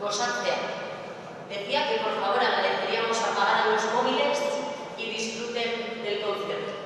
Cosatzea. Decía que por favor agradeceríamos apagaran los móviles y disfruten del concierto.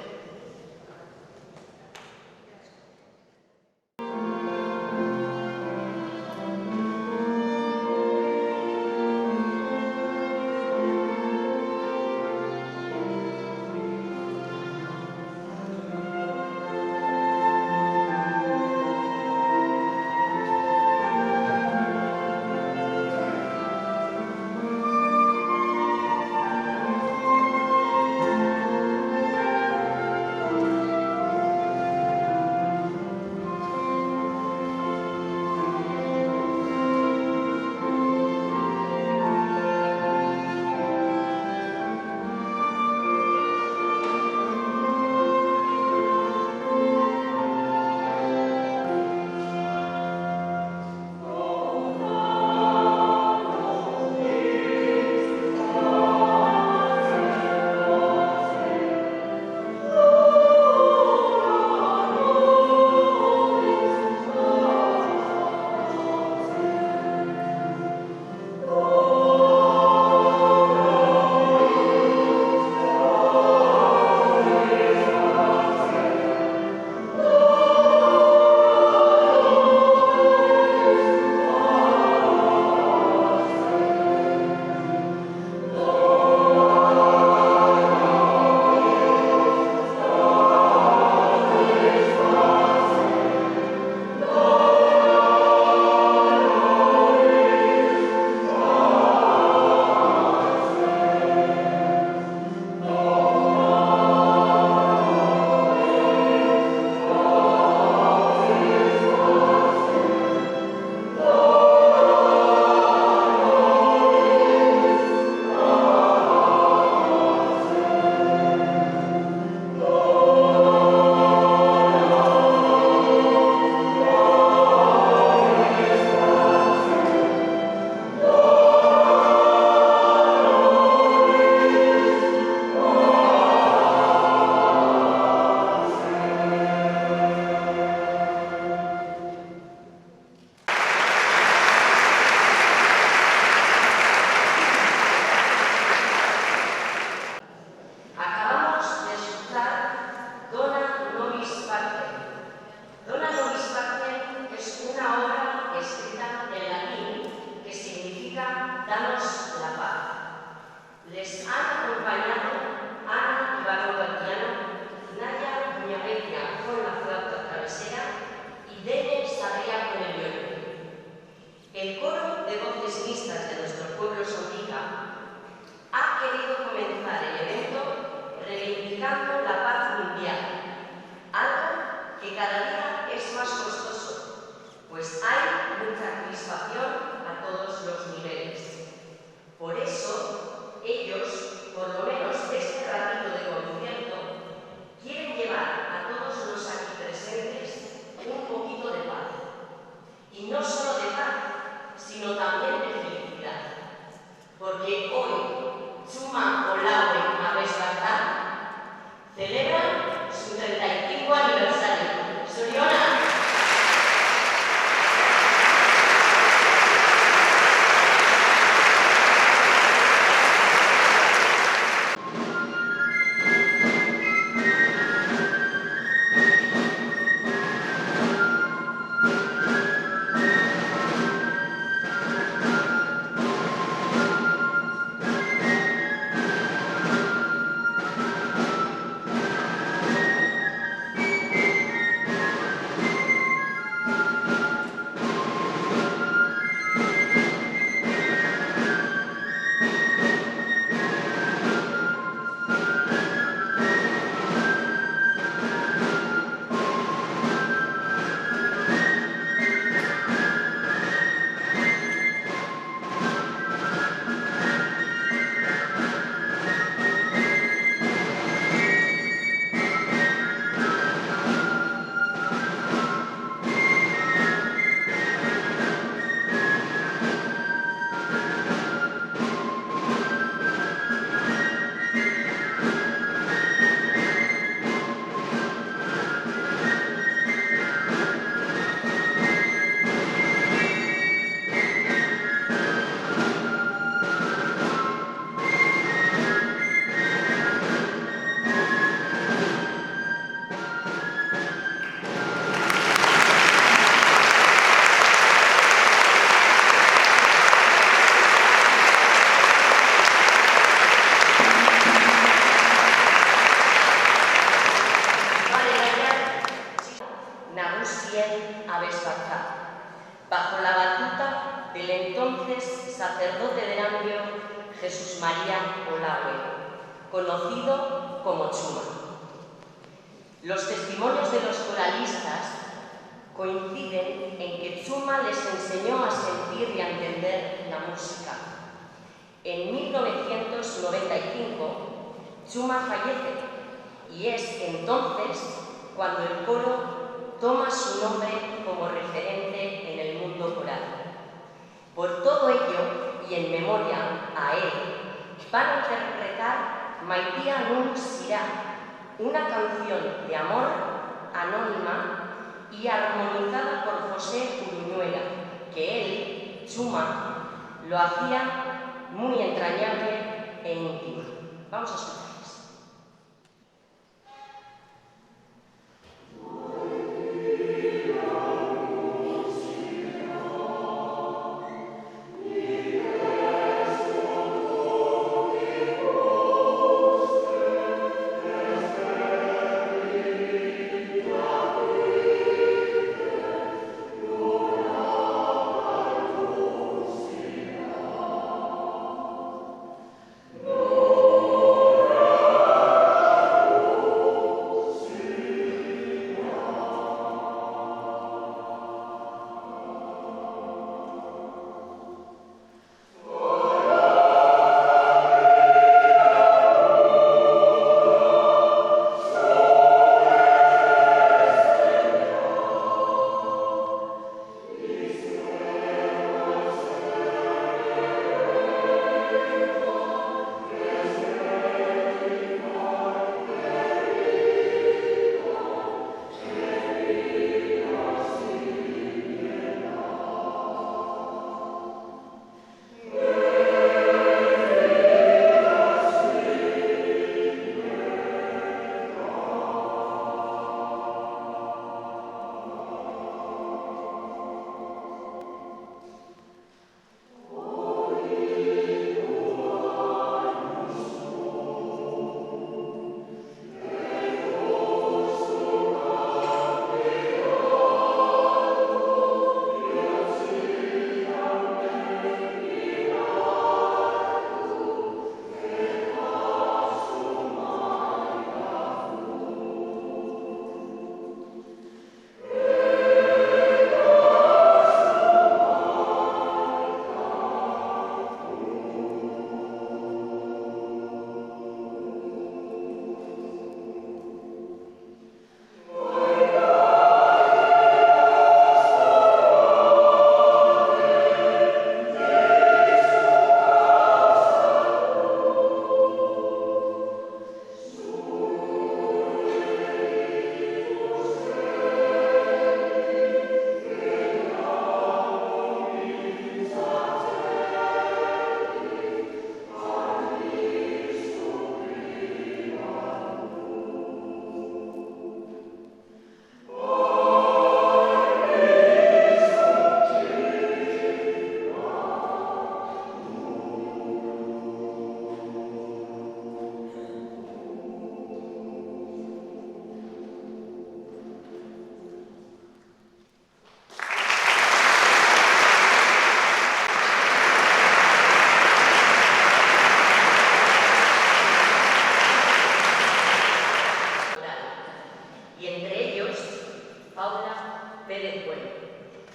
Sien Abesbatzá, bajo la batuta del entonces sacerdote de Erandio, Jesús María Olaue, conocido como Chuma. Los testimonios de los coralistas coinciden en que Chuma les enseñó a sentir y a entender la música. En 1995, Chuma fallece y es entonces cuando el coro toma su nombre como referente en el mundo coral. Por todo ello, y en memoria a él, van a interpretar Maitia Nun Sirá, una canción de amor anónima y armonizada por José Uruñuela, que él, Chuma, lo hacía muy entrañable e íntimo. Vamos a escucharles.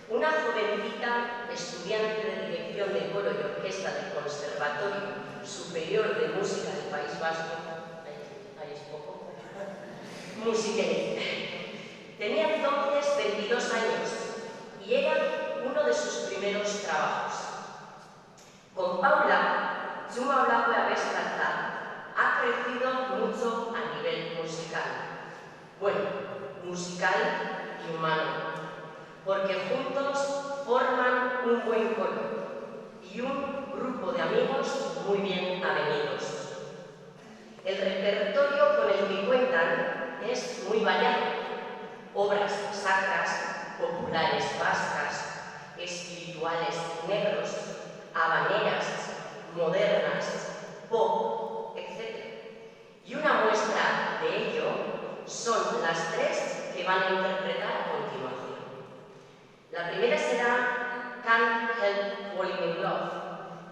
Una jovencita estudiante de dirección de coro y orquesta del Conservatorio Superior de Música del País Vasco, ahí es poco, Musiquén. Tenía entonces 22 años y era uno de sus primeros trabajos. Con Paula, Chuma Olaue Abesbatzá ha crecido mucho a nivel musical. Bueno, musical y humano, porque juntos forman un buen coro y un grupo de amigos muy bien avenidos. El repertorio con el que cuentan es muy variado: obras sacras, populares vascas, espirituales negros, habaneras, modernas, pop, etc. Y una muestra de ello son las tres que van a interpretar a continuación. La primera será Can't Help Falling in Love,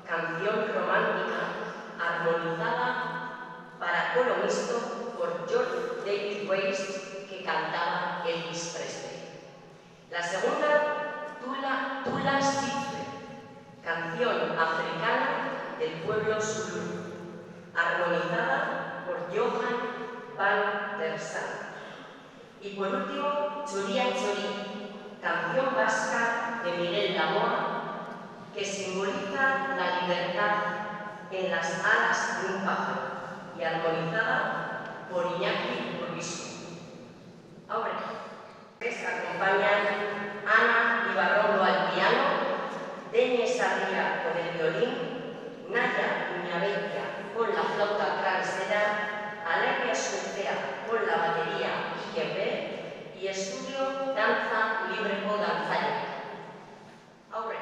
canción romántica armonizada para coro mixto por George David Weiss, que cantaba Elvis Presley. La segunda, Tula Sitwe, canción africana del pueblo Zulu, armonizada por Johan van der Sar. Y por último, Choria Chori, canción vasca de Miguel Lamoa, que simboliza la libertad en las alas de un pájaro y armonizada por Iñaki Urbizu. Ahora, les acompañan Ana Ibarrondo al piano, Deñe Sarria con el violín, Naya Uñabeitia con la flauta travesera, Alegria Surcea con la batería y quebré, y estudio Danza Libre con Danzalle. Ahora.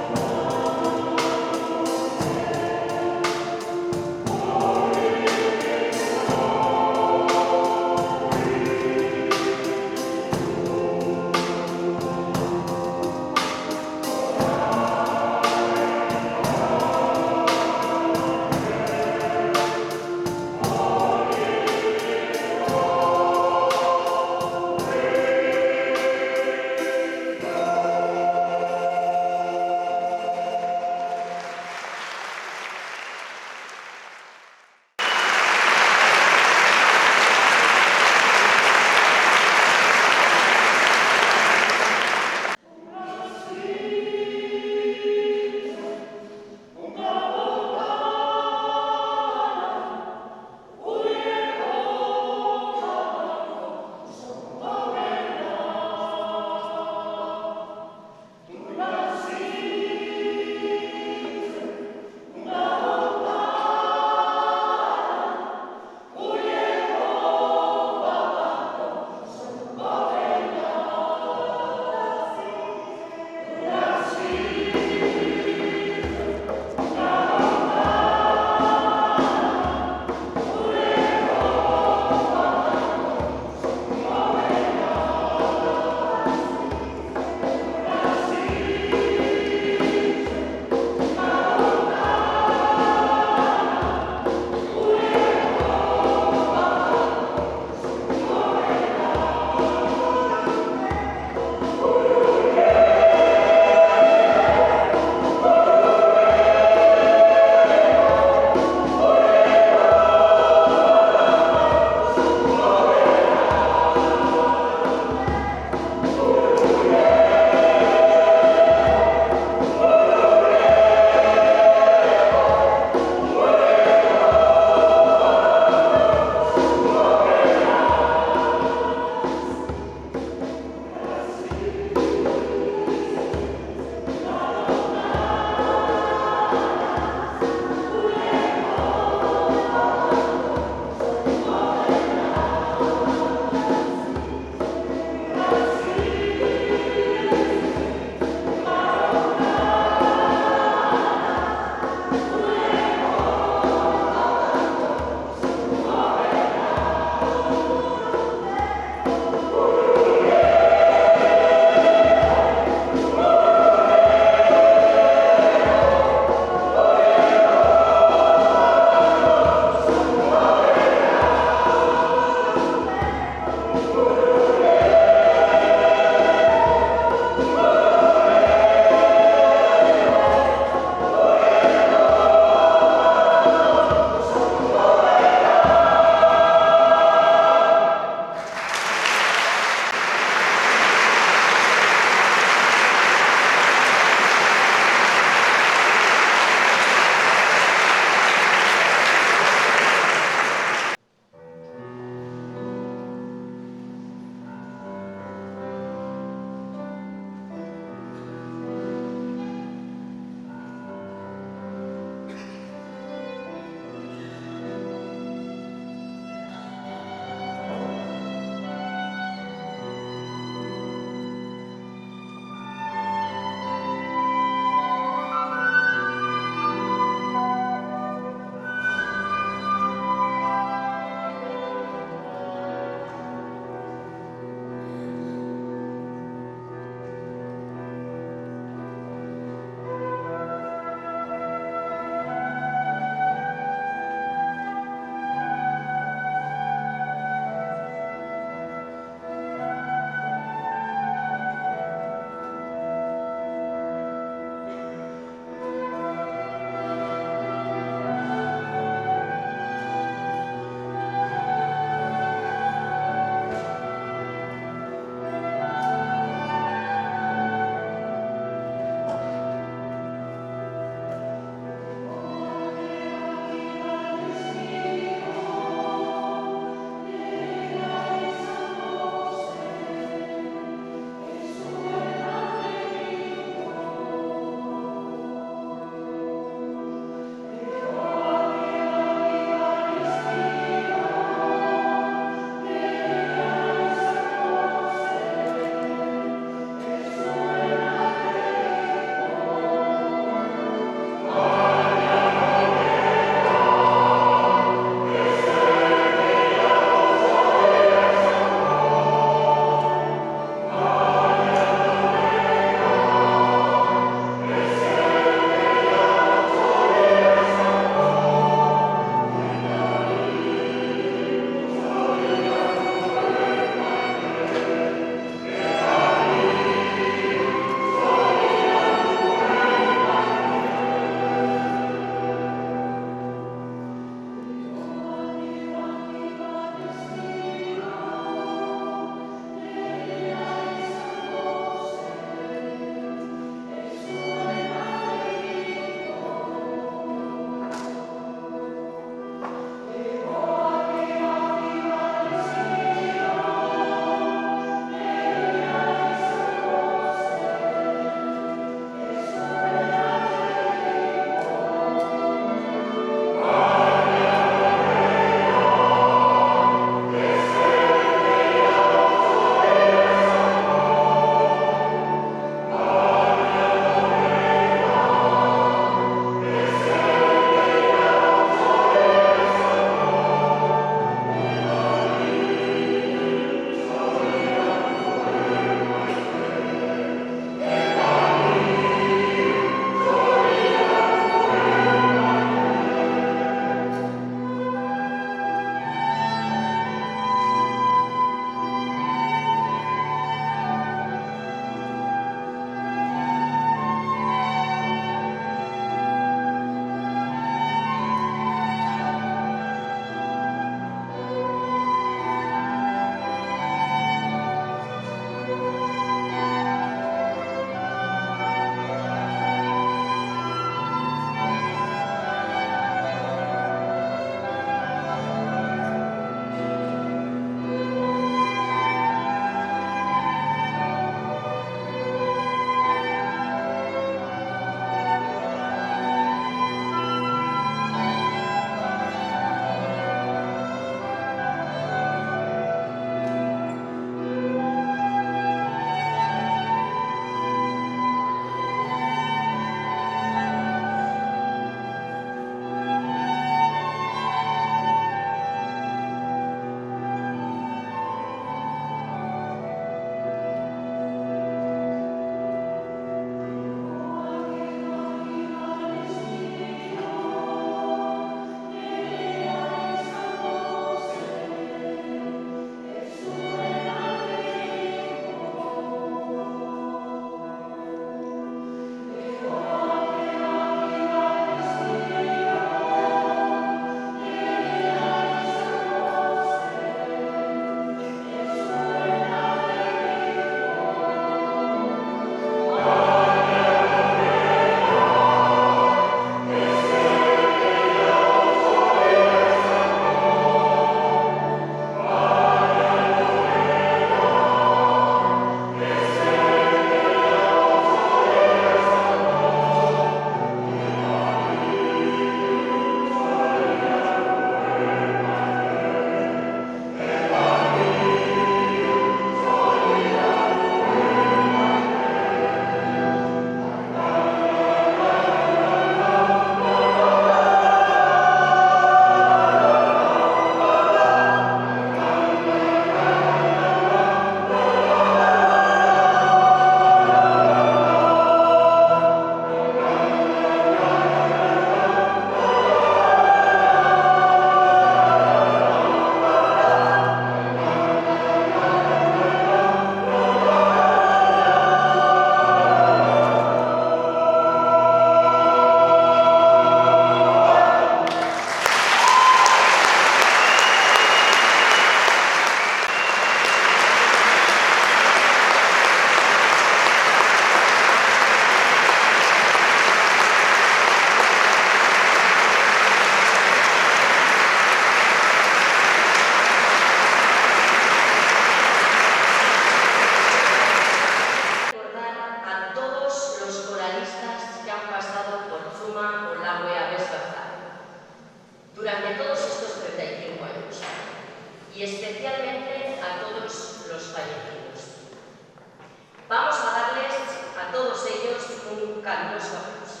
Un caluroso aplauso.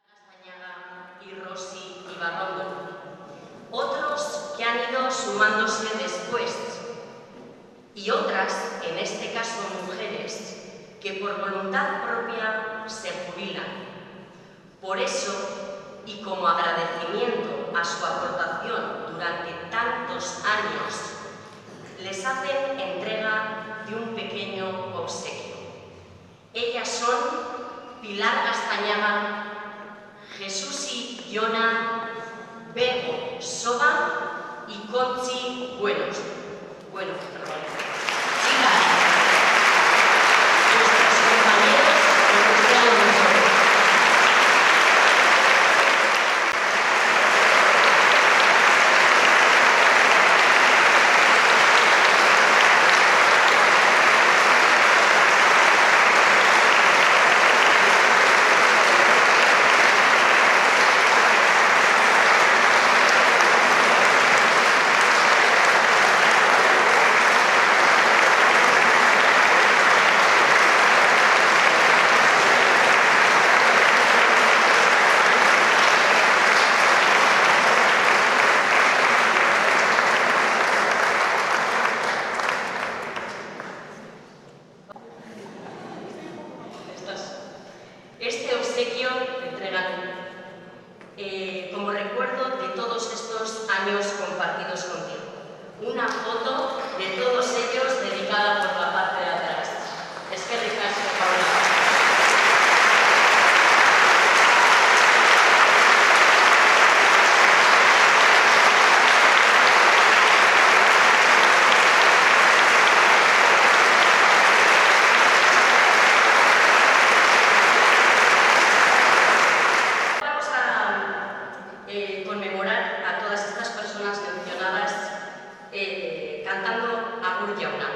Castañaga y Rosy Ibarrondo. Otros que han ido sumándose después. Y otras, en este caso mujeres, que por voluntad propia se jubilan. Por eso, y como agradecimiento a su aportación durante tantos años, les hacen entrega de un pequeño obsequio. Ellas son Pilar Castañaga, Jesús y Yona, Bego Soba y Conchi Buenos. Chicas, nuestros compañeros nos traen nosotros. Este obsequio entregan como recuerdo de todos estos años compartidos contigo. Una foto de todos ellos dedicada por la parte de atrás. Es que ricasco, Paula. Conmemorar a todas estas personas mencionadas cantando Agur Jauna.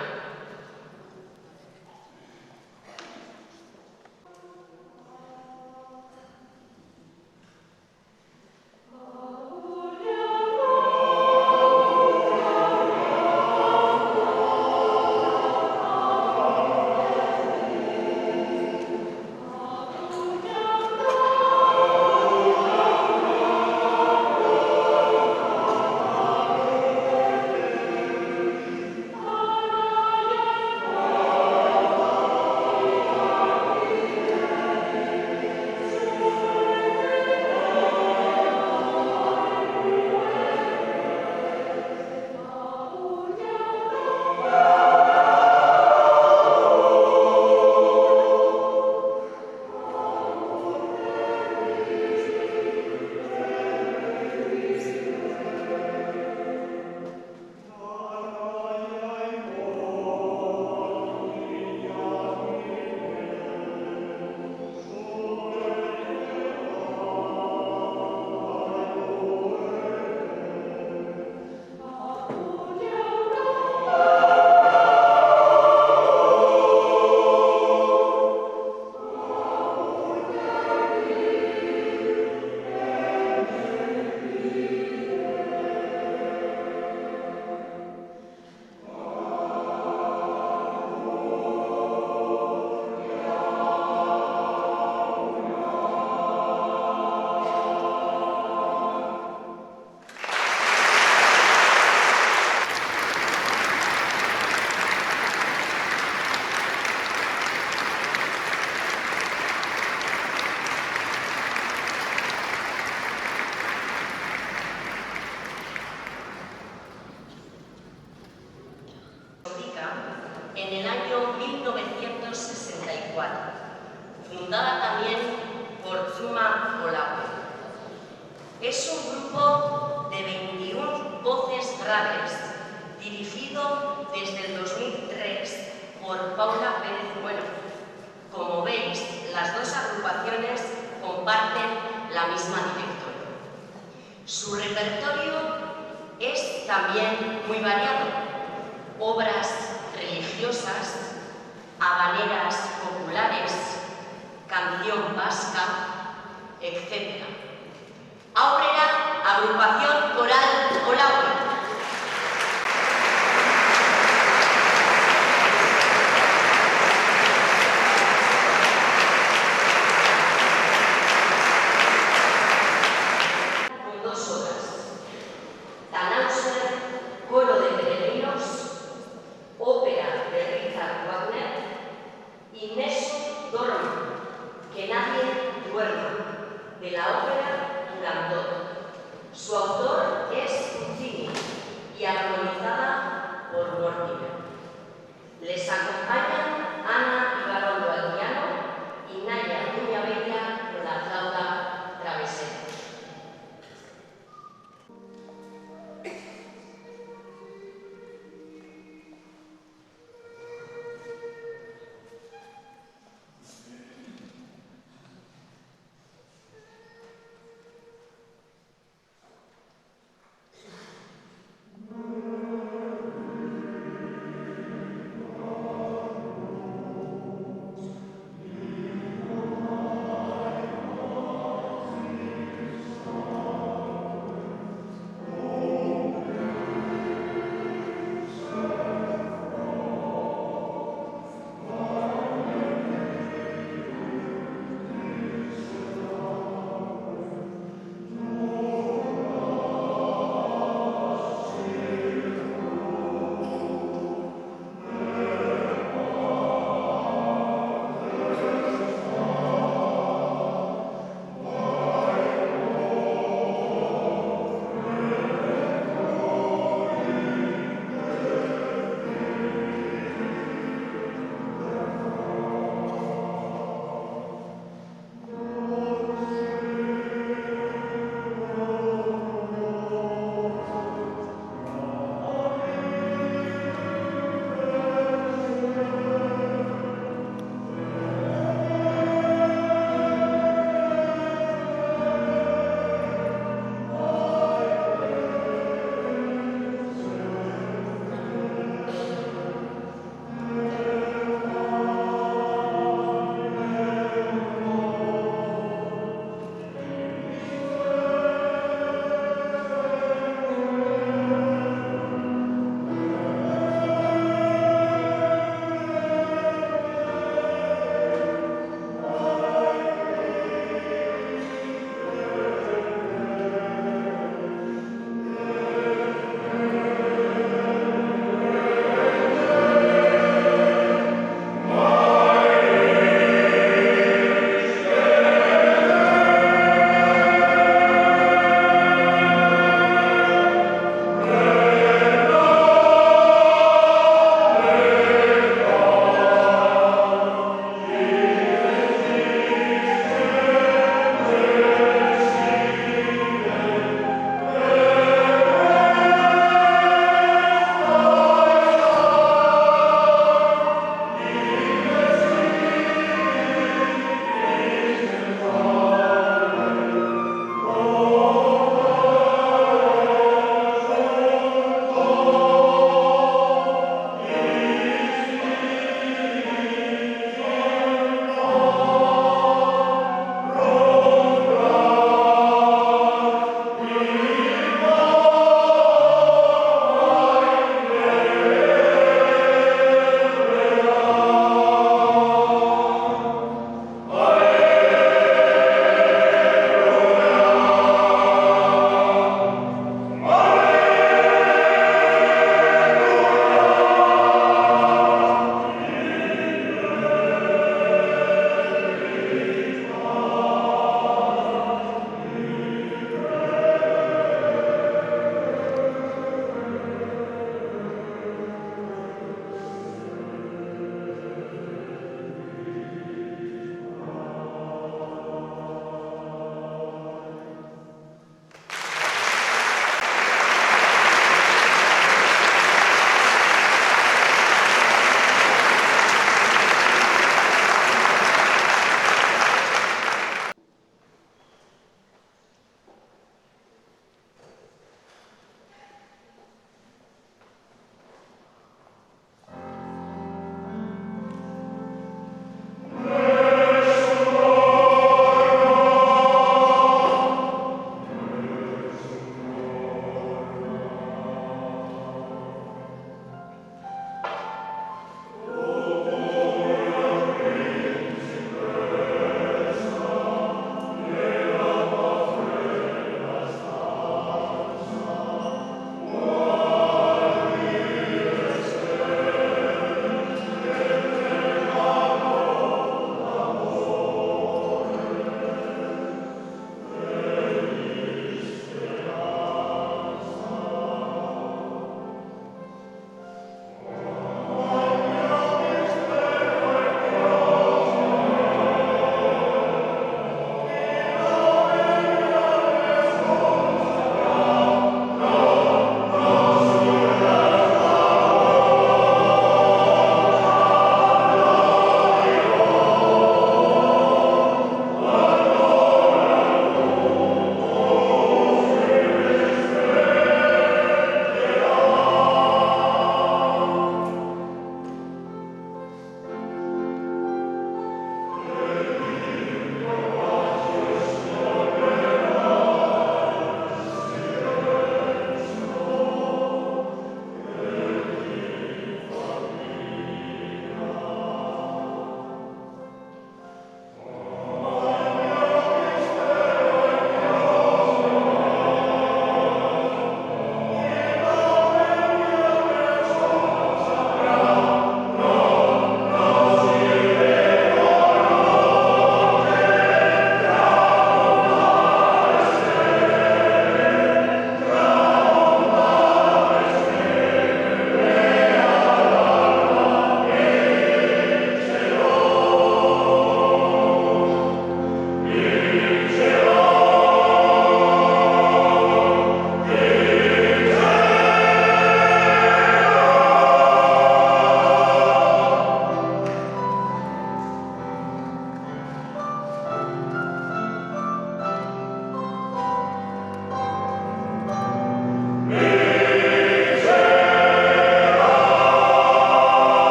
En el año 1964, fundada también por Zuma Olawe. Es un grupo de 21 voces graves, dirigido desde el 2003 por Paula Pérez Bueno. Como veis, las dos agrupaciones comparten la misma directora. Su repertorio es también muy variado. Obras religiosas, habaneras populares, canción vasca, etc. Aurrera, agrupación coral Olawe. Oliver. Les acompañan Ana Ibarrondo al piano y Naya Muñabella con la flauta travesera.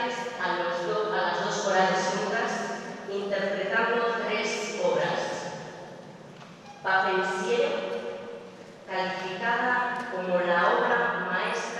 gracias a las dos corales juntas interpretando 3 obras. Papensiero, calificada como la obra maestra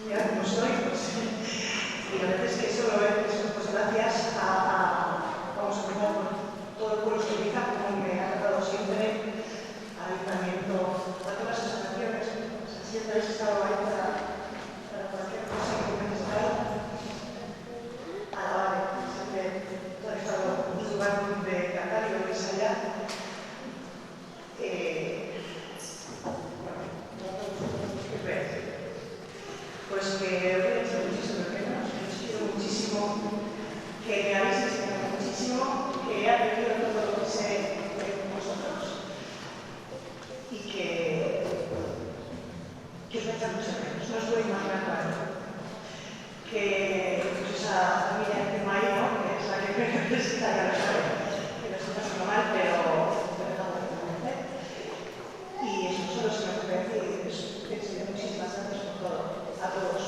mira cómo soy, pues, y la verdad es que eso lo es pues, gracias vamos a empezar por todo el pueblo de Ibiza, como me ha tratado siempre, al ayuntamiento, a todas las asociaciones, siempre habéis estado ahí para cualquier cosa que necesitáis, a la hora siempre ha estado un lugar donde cantar y donde ensayar. Pues que os he hecho muchísimo menos, que os quiero muchísimo, que me habéis enseñado muchísimo, que he aprendido todo lo que sé de vosotros y que os voy a echar mucho menos, no os voy a imaginar para mí. Que pues esa familia que tengo ahí, ¿no? Que es la que me necesita, ya lo sabe, que lo estoy pasando mal, pero perfectamente. Y eso solo se me ofrece y muchísimas gracias por todo. A todos.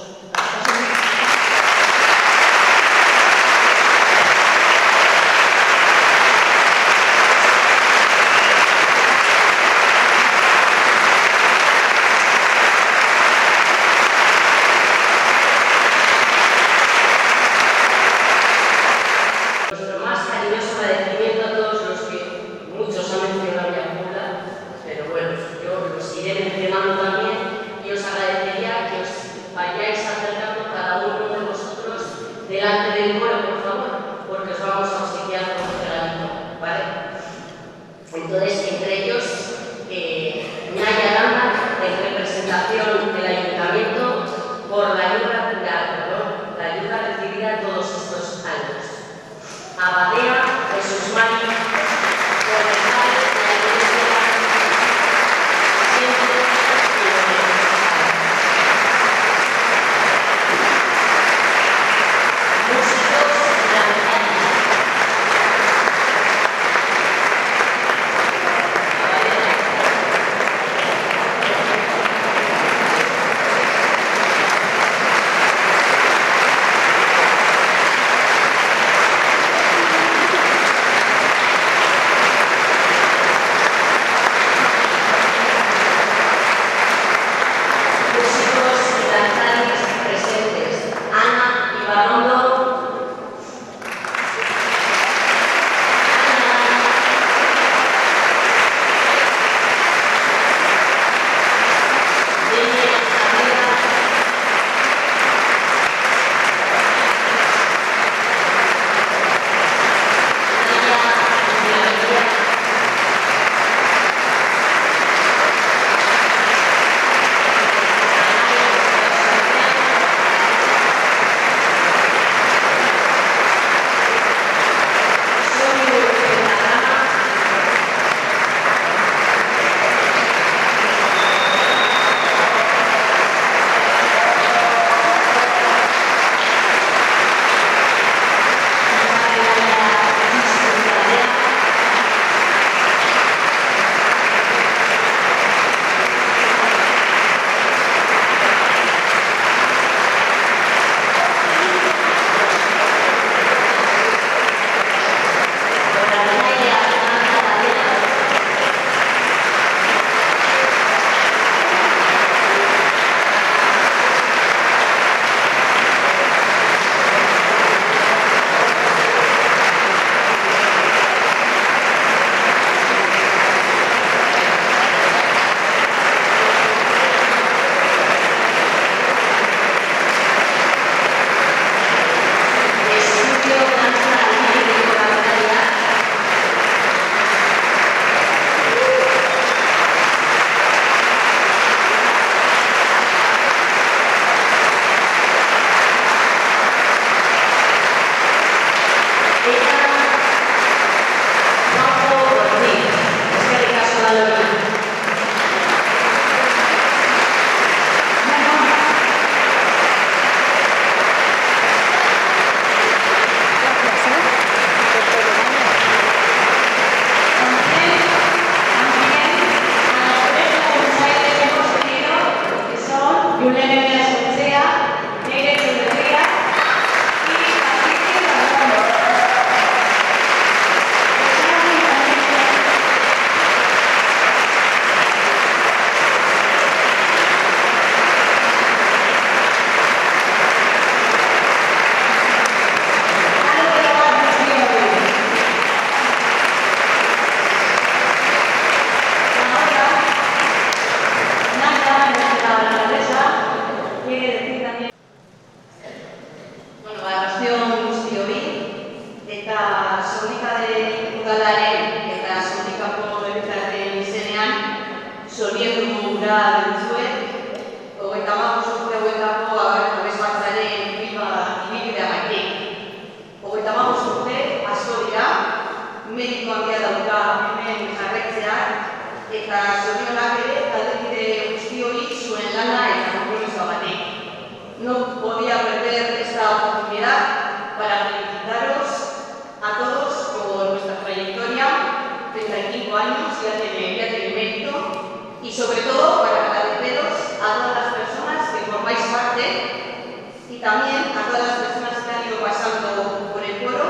sobre todo para agradeceros a todas las personas que formáis parte y también a todas las personas que han ido pasando por el coro,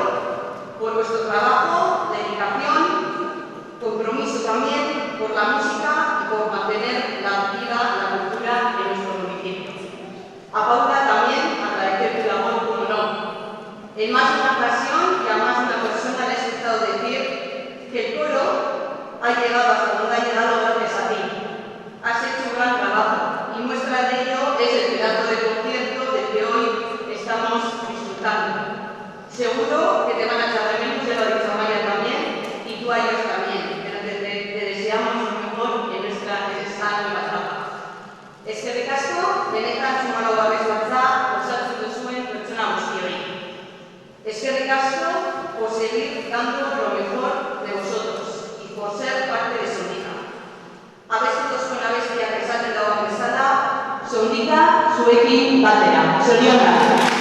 por vuestro trabajo, dedicación, compromiso también por la música y por mantener la vida, la cultura en nuestro municipio. A Paula también agradecer tu labor, como no. En más de una ocasión y a más de una persona le he escuchado decir que el coro ha llegado hasta donde ha llegado gracias a ti. Has hecho un gran trabajo y muestra de ello es el pedazo de concierto del que hoy estamos disfrutando. Seguro que te van a echar de menos, ya lo ha dicho Amaya también, y tú a ellos también, pero te deseamos lo mejor en esta nueva etapa. Eskerrik asko, benetan sumalo babes batza, osatzen duzuen pertsona guztioi. Eskerrik asko por seguir dando lo mejor de vosotros y por ser parte de Soundika. Abestuko zuen abestia esaten dagoen bezala, Soundika zuekin batera. Zorionak!